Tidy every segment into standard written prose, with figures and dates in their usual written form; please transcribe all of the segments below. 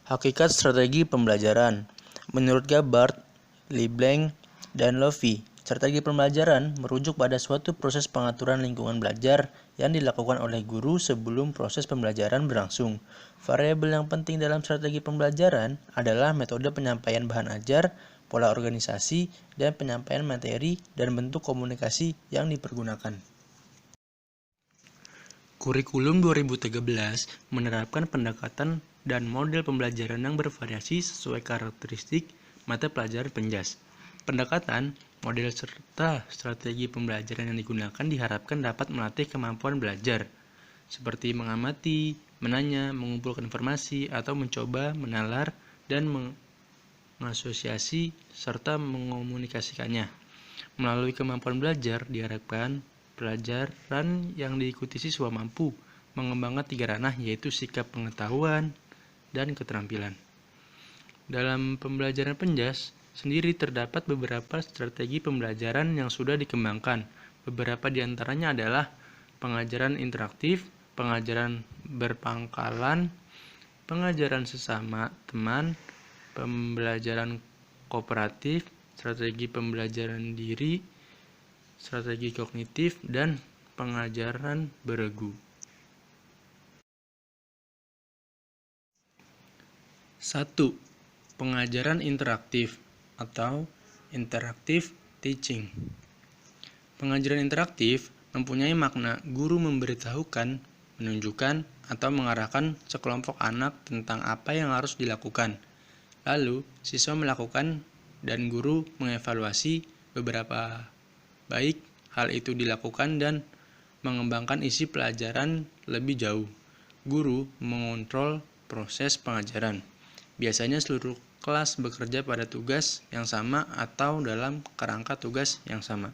Hakikat strategi pembelajaran. Menurut Gabbard, Leblanc, dan Lovie, strategi pembelajaran merujuk pada suatu proses pengaturan lingkungan belajar yang dilakukan oleh guru sebelum proses pembelajaran berlangsung. Variabel yang penting dalam strategi pembelajaran adalah metode penyampaian bahan ajar, pola organisasi, dan penyampaian materi dan bentuk komunikasi yang dipergunakan. Kurikulum 2013 menerapkan pendekatan dan model pembelajaran yang bervariasi sesuai karakteristik mata pelajaran penjas. Pendekatan, model serta strategi pembelajaran yang digunakan diharapkan dapat melatih kemampuan belajar, seperti mengamati, menanya, mengumpulkan informasi, atau mencoba menalar dan mengasosiasi serta mengomunikasikannya. Melalui kemampuan belajar, diharapkan pelajaran yang diikuti siswa mampu mengembangkan 3 ranah, yaitu sikap pengetahuan dan keterampilan. Dalam pembelajaran penjas sendiri terdapat beberapa strategi pembelajaran yang sudah dikembangkan. Beberapa di antaranya adalah pengajaran interaktif, pengajaran berpangkalan, pengajaran sesama teman, pembelajaran kooperatif, strategi pembelajaran diri, strategi kognitif, dan pengajaran beregu. 1. Pengajaran interaktif atau interactive teaching. Pengajaran interaktif mempunyai makna guru memberitahukan, menunjukkan, atau mengarahkan sekelompok anak tentang apa yang harus dilakukan. Lalu, siswa melakukan dan guru mengevaluasi beberapa baik hal itu dilakukan dan mengembangkan isi pelajaran lebih jauh. Guru mengontrol proses pengajaran. Biasanya seluruh kelas bekerja pada tugas yang sama atau dalam kerangka tugas yang sama.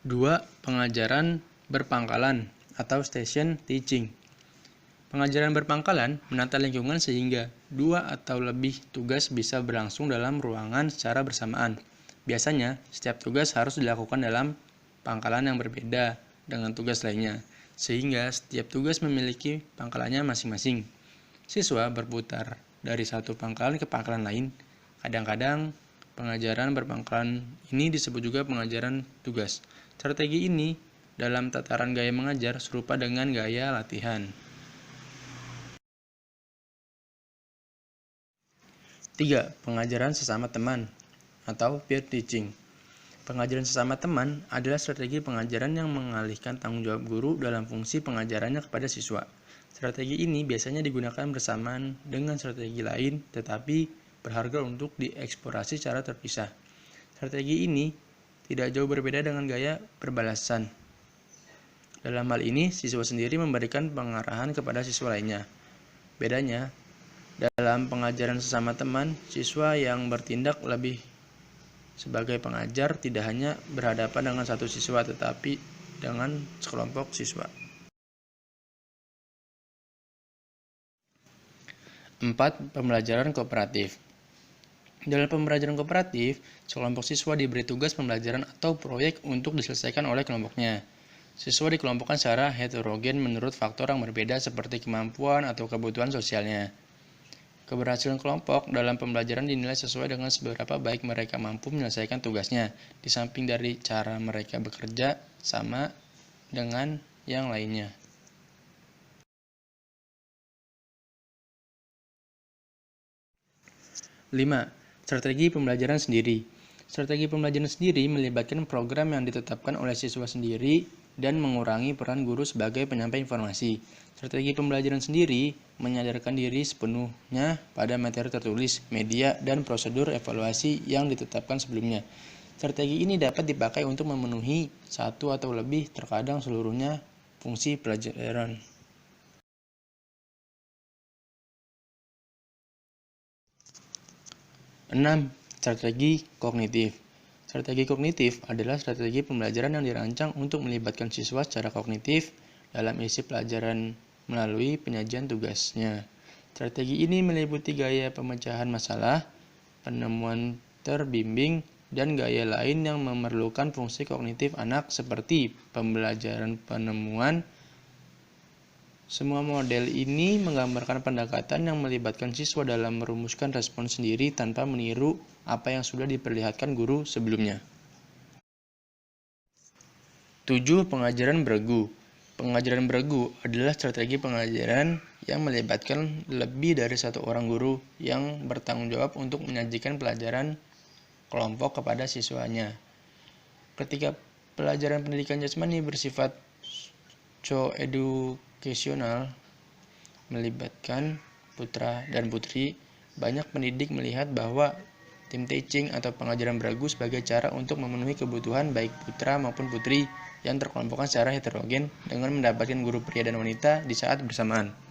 2. Pengajaran berpangkalan atau station teaching. Pengajaran berpangkalan menata lingkungan sehingga 2 atau lebih tugas bisa berlangsung dalam ruangan secara bersamaan. Biasanya, setiap tugas harus dilakukan dalam pangkalan yang berbeda dengan tugas lainnya, sehingga setiap tugas memiliki pangkalannya masing-masing. Siswa berputar dari satu pangkalan ke pangkalan lain. Kadang-kadang, pengajaran berpangkalan ini disebut juga pengajaran tugas. Strategi ini dalam tataran gaya mengajar serupa dengan gaya latihan. 3. Pengajaran sesama teman atau peer teaching. Pengajaran sesama teman adalah strategi pengajaran yang mengalihkan tanggung jawab guru dalam fungsi pengajarannya kepada siswa. Strategi ini biasanya digunakan bersamaan dengan strategi lain, tetapi berharga untuk dieksplorasi secara terpisah. Strategi ini tidak jauh berbeda dengan gaya berbalasan. Dalam hal ini, siswa sendiri memberikan pengarahan kepada siswa lainnya. Bedanya, dalam pengajaran sesama teman, siswa yang bertindak lebih sebagai pengajar tidak hanya berhadapan dengan satu siswa, tetapi dengan sekelompok siswa. 4. Pembelajaran kooperatif. Dalam pembelajaran kooperatif, sekelompok siswa diberi tugas pembelajaran atau proyek untuk diselesaikan oleh kelompoknya. Siswa dikelompokkan secara heterogen menurut faktor yang berbeda seperti kemampuan atau kebutuhan sosialnya. Keberhasilan kelompok dalam pembelajaran dinilai sesuai dengan seberapa baik mereka mampu menyelesaikan tugasnya, di samping dari cara mereka bekerja sama dengan yang lainnya. 5. Strategi pembelajaran sendiri. Strategi pembelajaran sendiri melibatkan program yang ditetapkan oleh siswa sendiri dan mengurangi peran guru sebagai penyampai informasi. Strategi pembelajaran sendiri menyadarkan diri sepenuhnya pada materi tertulis, media, dan prosedur evaluasi yang ditetapkan sebelumnya. Strategi ini dapat dipakai untuk memenuhi satu atau lebih, terkadang seluruhnya, fungsi pelajaran. 6. Strategi kognitif. Strategi kognitif adalah strategi pembelajaran yang dirancang untuk melibatkan siswa secara kognitif dalam isi pelajaran melalui penyajian tugasnya. Strategi ini meliputi gaya pemecahan masalah, penemuan terbimbing, dan gaya lain yang memerlukan fungsi kognitif anak seperti pembelajaran penemuan. Semua model ini menggambarkan pendekatan yang melibatkan siswa dalam merumuskan respon sendiri tanpa meniru apa yang sudah diperlihatkan guru sebelumnya. 7. Pengajaran beregu. Pengajaran beregu adalah strategi pengajaran yang melibatkan lebih dari satu orang guru yang bertanggung jawab untuk menyajikan pelajaran kelompok kepada siswanya. Ketika pelajaran pendidikan jasmani bersifat co-educational melibatkan putra dan putri, banyak pendidik melihat bahwa team teaching atau pengajaran beregu sebagai cara untuk memenuhi kebutuhan baik putra maupun putri yang terkelompokkan secara heterogen dengan mendapatkan guru pria dan wanita di saat bersamaan.